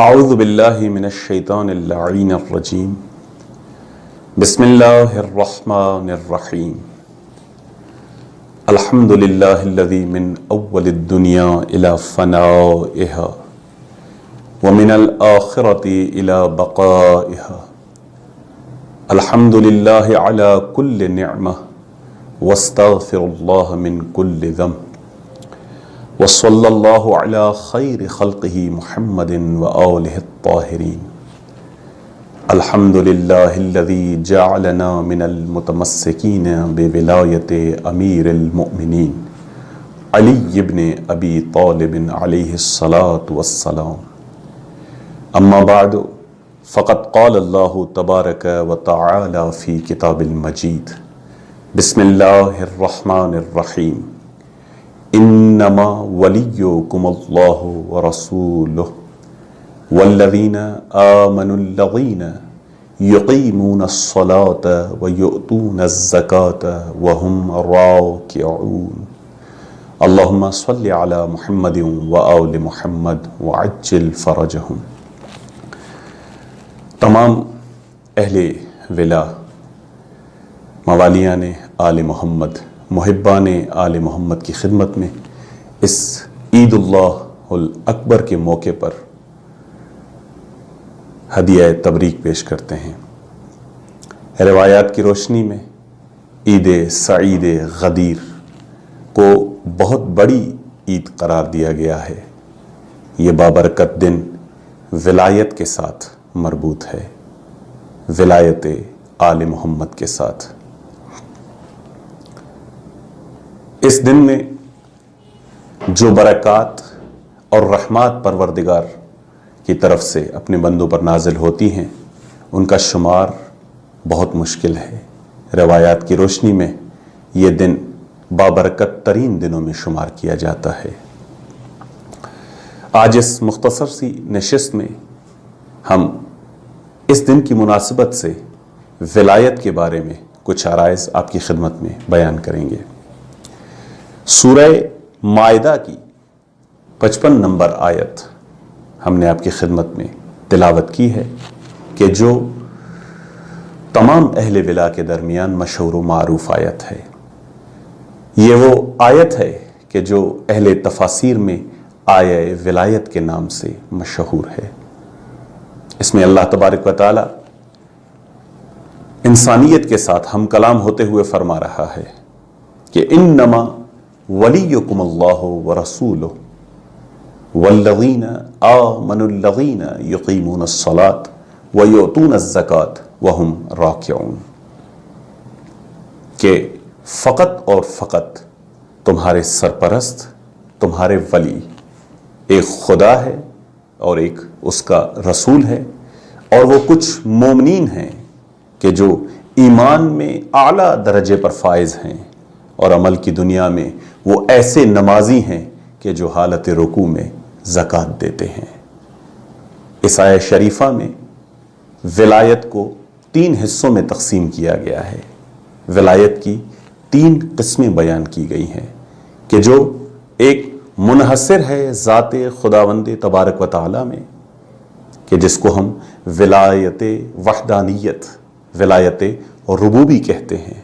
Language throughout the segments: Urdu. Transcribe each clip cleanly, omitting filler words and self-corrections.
اعوذ باللہ من الشیطان اللعین الرجیم بسم اللہ الرحمن الرحیم الحمد للہ الذی من اول الدنیا الى فنائها ومن الآخرة الى بقائها الحمد للہ علی کل نعمہ واستغفر اللہ من کل ذنب وصلی اللہ علی خیر خلقہ محمد وآلہ الطاہرین الحمد للہ الذی جعلنا من المتمسکین بولایت امیر المؤمنین علی بن ابی طالب علیہ الصلاة والسلام اما بعد فقد قال اللہ تبارک وتعالی فی کتاب المجید بسم اللہ الرحمن الرحیم انما ولیکم اللہ ورسولہ والذین آمنوا الذین یقیمون الصلاة ویؤتون الزکاة وهم راکعون اللہم صل علی محمد وآل محمد وعجل فرجہم۔ تمام اہل ولا، موالیان آل محمد، محبان آل محمد کی خدمت میں اس عید اللہ الاکبر کے موقع پر ہدیہ تبریک پیش کرتے ہیں۔ روایات کی روشنی میں عید سعید غدیر کو بہت بڑی عید قرار دیا گیا ہے۔ یہ بابرکت دن ولایت کے ساتھ مربوط ہے، ولایت آل محمد کے ساتھ۔ اس دن میں جو برکات اور رحمات پروردگار کی طرف سے اپنے بندوں پر نازل ہوتی ہیں ان کا شمار بہت مشکل ہے۔ روایات کی روشنی میں یہ دن بابرکت ترین دنوں میں شمار کیا جاتا ہے۔ آج اس مختصر سی نشست میں ہم اس دن کی مناسبت سے ولایت کے بارے میں کچھ عرائض آپ کی خدمت میں بیان کریں گے۔ سورہ مائدہ کی 55 نمبر آیت ہم نے آپ کی خدمت میں تلاوت کی ہے کہ جو تمام اہل ولا کے درمیان مشہور و معروف آیت ہے۔ یہ وہ آیت ہے کہ جو اہل تفاسیر میں آیہ ولایت کے نام سے مشہور ہے۔ اس میں اللہ تبارک و تعالی انسانیت کے ساتھ ہم کلام ہوتے ہوئے فرما رہا ہے کہ انما ولیکم اللہ ورسولہ والذین آمنوا الذین یقیمون الصلاة ویؤتون الزکاة وہم راکعون، کہ فقط اور فقط تمہارے سرپرست، تمہارے ولی ایک خدا ہے اور ایک اس کا رسول ہے، اور وہ کچھ مومنین ہیں کہ جو ایمان میں اعلیٰ درجے پر فائز ہیں، اور عمل کی دنیا میں وہ ایسے نمازی ہیں کہ جو حالت رکوع میں زکوٰۃ دیتے ہیں۔ اس آیہ شریفہ میں ولایت کو 3 حصوں میں تقسیم کیا گیا ہے۔ ولایت کی 3 قسمیں بیان کی گئی ہیں کہ جو ایک منحصر ہے ذات خداوند تبارک و تعالی میں، کہ جس کو ہم ولایت وحدانیت، ولایت ربوبی کہتے ہیں،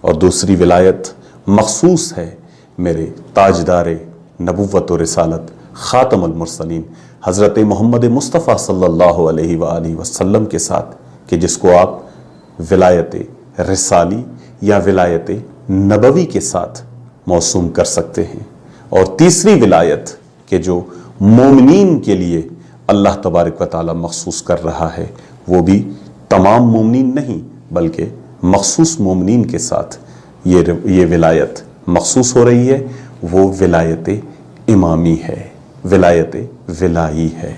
اور دوسری ولایت مخصوص ہے میرے تاجدار نبوت و رسالت خاتم المرسلین حضرت محمد مصطفیٰ صلی اللہ علیہ وآلہ وسلم کے ساتھ، کہ جس کو آپ ولایت رسالی یا ولایت نبوی کے ساتھ موسوم کر سکتے ہیں۔ اور تیسری ولایت کہ جو مومنین کے لیے اللہ تبارک و تعالی مخصوص کر رہا ہے، وہ بھی تمام مومنین نہیں بلکہ مخصوص مومنین کے ساتھ یہ ولایت مخصوص ہو رہی ہے، وہ ولایت امامی ہے، ولایت ولائی ہے۔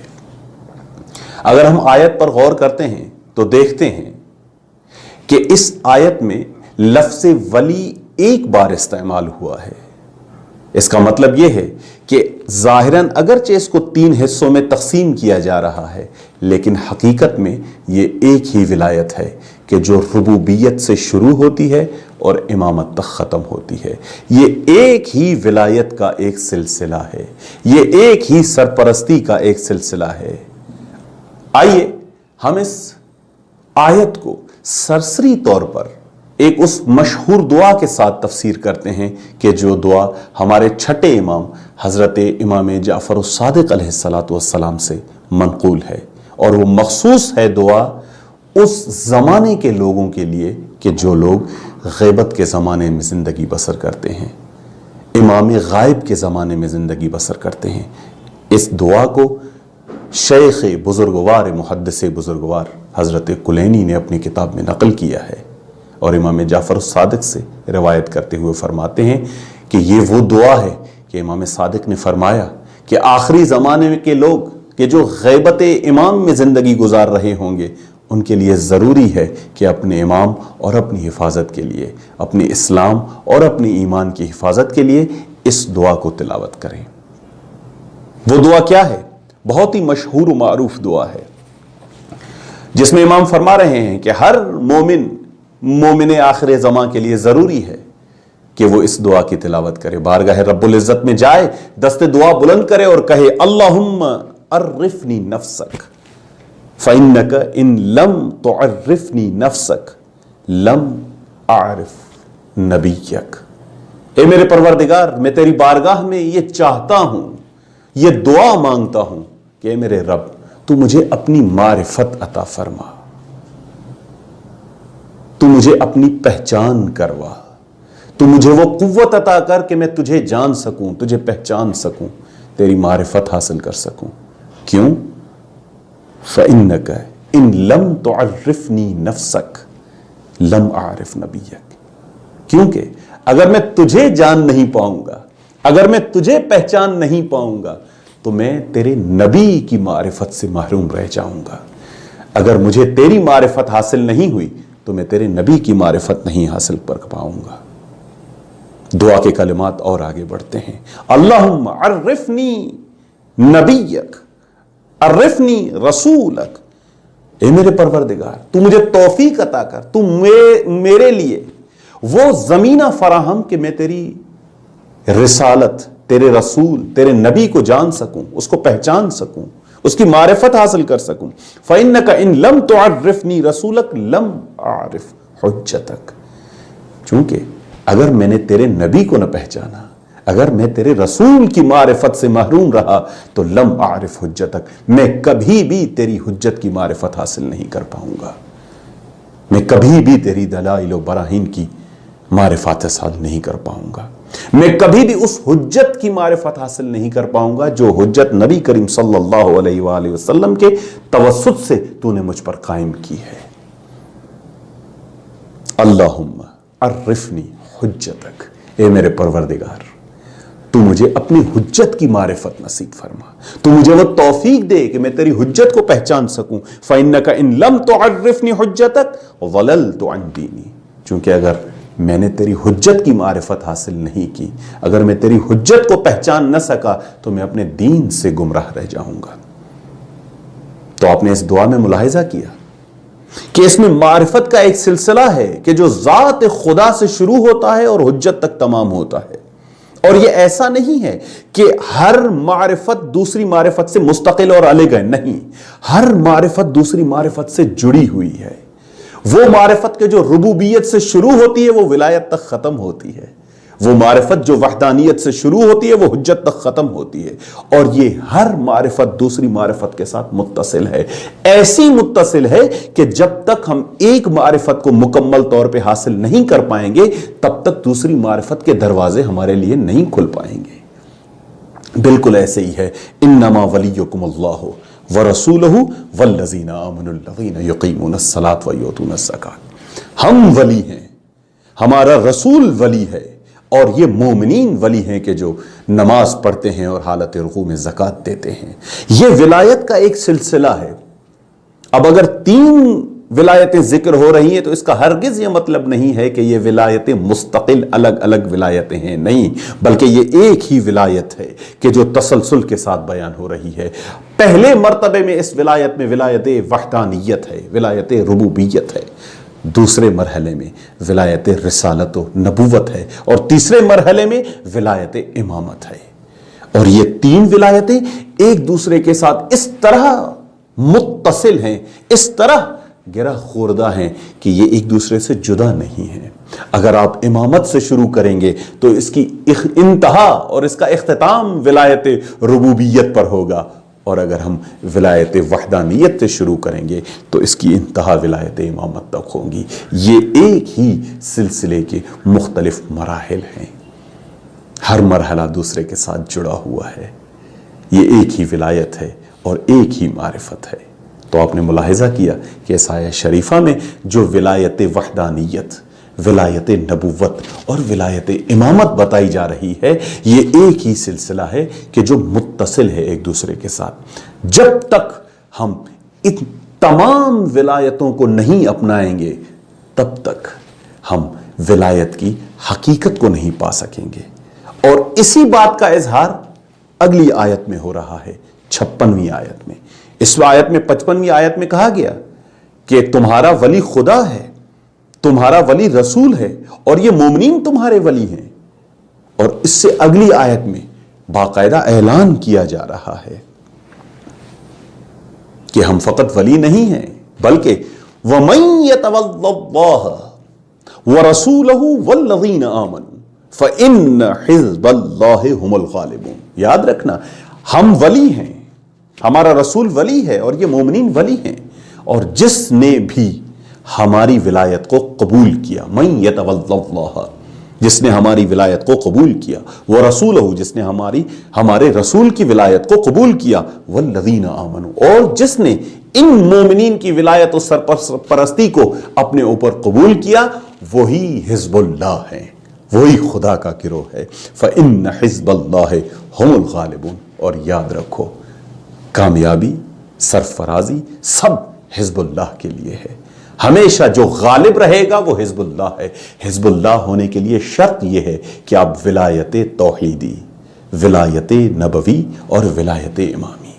اگر ہم آیت پر غور کرتے ہیں تو دیکھتے ہیں کہ اس آیت میں لفظ ولی ایک بار استعمال ہوا ہے۔ اس کا مطلب یہ ہے کہ ظاہراً اگرچہ اس کو 3 حصوں میں تقسیم کیا جا رہا ہے، لیکن حقیقت میں یہ ایک ہی ولایت ہے کہ جو ربوبیت سے شروع ہوتی ہے اور امامت تک ختم ہوتی ہے۔ یہ ایک ہی ولایت کا ایک سلسلہ ہے، یہ ایک ہی سرپرستی کا ایک سلسلہ ہے۔ آئیے ہم اس آیت کو سرسری طور پر ایک اس مشہور دعا کے ساتھ تفسیر کرتے ہیں کہ جو دعا ہمارے چھٹے امام حضرت امام جعفر الصادق علیہ السلام سے منقول ہے، اور وہ مخصوص ہے دعا اس زمانے کے لوگوں کے لیے کہ جو لوگ غیبت کے زمانے میں زندگی بسر کرتے ہیں، امام غائب کے زمانے میں زندگی بسر کرتے ہیں۔ اس دعا کو شیخ بزرگوار محدث بزرگوار حضرت کلینی نے اپنی کتاب میں نقل کیا ہے، اور امام جعفر الصادق سے روایت کرتے ہوئے فرماتے ہیں کہ یہ وہ دعا ہے کہ امام صادق نے فرمایا کہ آخری زمانے کے لوگ کہ جو غیبت امام میں زندگی گزار رہے ہوں گے، ان کے لیے ضروری ہے کہ اپنے امام اور اپنی حفاظت کے لیے، اپنے اسلام اور اپنے ایمان کی حفاظت کے لیے اس دعا کو تلاوت کریں۔ وہ دعا کیا ہے؟ بہت ہی مشہور و معروف دعا ہے، جس میں امام فرما رہے ہیں کہ ہر مومن آخر زمان کے لیے ضروری ہے کہ وہ اس دعا کی تلاوت کرے، بارگاہ رب العزت میں جائے، دست دعا بلند کرے اور کہے اللہم عرفنی نفسک فإنک ان لم تعرفنی نفسک لم اعرف نبیک۔ اے میرے پروردگار، میں تیری بارگاہ میں یہ چاہتا ہوں، یہ دعا مانگتا ہوں کہ اے میرے رب، تو مجھے اپنی معرفت عطا فرما، تو مجھے اپنی پہچان کروا، تو مجھے وہ قوت عطا کر کہ میں تجھے جان سکوں، تجھے پہچان سکوں، تیری معرفت حاصل کر سکوں۔ کیوں؟ فَإِنَّكَ إِن لَمْ تُعَرِّفْنِي نَفْسَكَ لَمْ أَعْرِفْ نَبِيَّكَ، کیونکہ اگر میں تجھے جان نہیں پاؤں گا، اگر میں تجھے پہچان نہیں پاؤں گا، تو میں تیرے نبی کی معرفت سے محروم رہ جاؤں گا۔ اگر مجھے تیری معرفت حاصل نہیں ہوئی تو میں تیرے نبی کی معرفت نہیں حاصل کر پاؤں گا۔ دعا کے کلمات اور آگے بڑھتے ہیں، اللہم عرفنی نبیک، عرفنی رسولک۔ اے میرے پروردگار، تو مجھے توفیق عطا کر، تو میرے لیے وہ زمینہ فراہم کہ میں تیری رسالت، تیرے رسول، تیرے نبی کو جان سکوں، اس کو پہچان سکوں، اس کی معرفت حاصل کر سکوں۔ فَإِنَّكَ إِن لَمْ تُعَرِّفْنِي رَسُولَكَ لَمْ أَعْرِفْ حُجَّتَكَ، چونکہ اگر میں نے تیرے نبی کو نہ پہچانا، اگر میں تیرے رسول کی معرفت سے محروم رہا تو لم اعرف حجتک، میں کبھی بھی تیری حجت کی معرفت حاصل نہیں کر پاؤں گا، میں کبھی بھی تیری دلائل و براہین کی معرفت حاصل نہیں کر پاؤں گا، میں کبھی بھی اس حجت کی معرفت حاصل نہیں کر پاؤں گا جو حجت نبی کریم صلی اللہ علیہ وآلہ وسلم کے توسط سے تو نے مجھ پر قائم کی ہے۔ اللہم عرفنی حجتک، اے میرے پروردگار، تو مجھے اپنی حجت کی معرفت نصیب فرما، تو مجھے وہ توفیق دے کہ میں تیری حجت کو پہچان سکوں۔ فَإِنَّكَ إِن لَمْ تُعَرِّفْنِي حُجَّتَكَ وَضَلَلْتُ عَنْ دِينِي، چونکہ اگر میں نے تیری حجت کی معرفت حاصل نہیں کی، اگر میں تیری حجت کو پہچان نہ سکا تو میں اپنے دین سے گمراہ رہ جاؤں گا۔ تو آپ نے اس دعا میں ملاحظہ کیا کہ اس میں معرفت کا ایک سلسلہ ہے کہ جو ذات خدا سے شروع ہوتا ہے اور حجت تک تمام ہوتا ہے، اور یہ ایسا نہیں ہے کہ ہر معرفت دوسری معرفت سے مستقل اور الگ ہے، نہیں، ہر معرفت دوسری معرفت سے جڑی ہوئی ہے۔ وہ معرفت کے جو ربوبیت سے شروع ہوتی ہے وہ ولایت تک ختم ہوتی ہے، وہ معرفت جو وحدانیت سے شروع ہوتی ہے وہ حجت تک ختم ہوتی ہے، اور یہ ہر معرفت دوسری معرفت کے ساتھ متصل ہے، ایسی متصل ہے کہ جب تک ہم ایک معرفت کو مکمل طور پہ حاصل نہیں کر پائیں گے تب تک دوسری معرفت کے دروازے ہمارے لیے نہیں کھل پائیں گے۔ بالکل ایسے ہی ہے، انما ولیکم اللہ وَرَسُولُهُ وَالَّذِينَ آمَنُوا الَّذِينَ يُقِيمُونَ الصَّلَاةَ وَيُؤْتُونَ الزَّكَاةَ، ہم ولی ہیں، ہمارا رسول ولی ہے، اور یہ مومنین ولی ہیں کہ جو نماز پڑھتے ہیں اور حالت رکوع میں زکوٰۃ دیتے ہیں۔ یہ ولایت کا ایک سلسلہ ہے۔ اب اگر 3 ولایتیں ذکر ہو رہی ہیں تو اس کا ہرگز یہ مطلب نہیں ہے کہ یہ ولایتیں مستقل الگ الگ ولایتیں ہیں، نہیں، بلکہ یہ ایک ہی ولایت ہے کہ جو تسلسل کے ساتھ بیان ہو رہی ہے۔ پہلے مرتبے میں اس ولایت میں ولایت وحدانیت ہے، ولایت ربوبیت ہے، دوسرے مرحلے میں ولایت رسالت و نبوت ہے، اور تیسرے مرحلے میں ولایت امامت ہے۔ اور یہ 3 ولایتیں ایک دوسرے کے ساتھ اس طرح متصل ہیں، اس طرح گرہ خوردہ ہیں کہ یہ ایک دوسرے سے جدا نہیں ہیں۔ اگر آپ امامت سے شروع کریں گے تو اس کی انتہا اور اس کا اختتام ولایت ربوبیت پر ہوگا، اور اگر ہم ولایت وحدانیت سے شروع کریں گے تو اس کی انتہا ولایت امامت تک ہوگی۔ یہ ایک ہی سلسلے کے مختلف مراحل ہیں، ہر مرحلہ دوسرے کے ساتھ جڑا ہوا ہے۔ یہ ایک ہی ولایت ہے اور ایک ہی معرفت ہے۔ تو آپ نے ملاحظہ کیا کہ اس آیہ شریفہ میں جو ولایت وحدانیت، ولایت نبوت اور ولایت امامت بتائی جا رہی ہے، یہ ایک ہی سلسلہ ہے کہ جو متصل ہے ایک دوسرے کے ساتھ۔ جب تک ہم ان تمام ولایتوں کو نہیں اپنائیں گے تب تک ہم ولایت کی حقیقت کو نہیں پا سکیں گے۔ اور اسی بات کا اظہار اگلی آیت میں ہو رہا ہے، 56ویں آیت میں۔ اس آیت میں 55ویں آیت میں کہا گیا کہ تمہارا ولی خدا ہے، تمہارا ولی رسول ہے، اور یہ مومنین تمہارے ولی ہیں۔ اور اس سے اگلی آیت میں باقاعدہ اعلان کیا جا رہا ہے کہ ہم فقط ولی نہیں ہیں بلکہ وَمَن يَتَوَلَّ اللَّهَ وَرَسُولَهُ وَالَّذِينَ آمَنُوا فَإِنَّ حِزْبَ اللَّهِ هُمُ الْغَالِبُونَ۔ یاد رکھنا، ہم ولی ہیں، ہمارا رسول ولی ہے اور یہ مومنین ولی ہیں، اور جس نے بھی ہماری ولایت کو قبول کیا، من یتولی اللہ، جس نے ہماری ولایت کو قبول کیا، وہ رسولہ، جس نے ہمارے رسول کی ولایت کو قبول کیا، والذین آمنوا، اور جس نے ان مومنین کی ولایت و سرپرستی کو اپنے اوپر قبول کیا، وہی حزب اللہ ہے، وہی خدا کا گروہ ہے۔ فإن حزب اللہ هم الغالبون۔ اور یاد رکھو، کامیابی، سرفرازی سب حزب اللہ کے لیے ہے۔ ہمیشہ جو غالب رہے گا وہ حزب اللہ ہے۔ حزب اللہ ہونے کے لیے شرط یہ ہے کہ آپ ولایت توحیدی، ولایت نبوی اور ولایت امامی،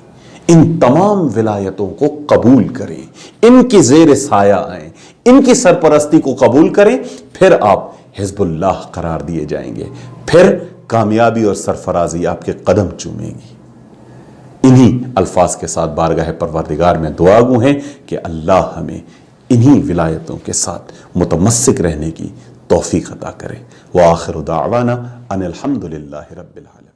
ان تمام ولایتوں کو قبول کریں، ان کی زیر سایہ آئیں، ان کی سرپرستی کو قبول کریں، پھر آپ حزب اللہ قرار دیے جائیں گے، پھر کامیابی اور سرفرازی آپ کے قدم چومے گی۔ انہی الفاظ کے ساتھ بارگاہ پروردگار میں دعا گو ہیں کہ اللہ ہمیں انہی ولایتوں کے ساتھ متمسک رہنے کی توفیق عطا کرے۔ وآخر دعوانا ان الحمد للہ رب العالمین۔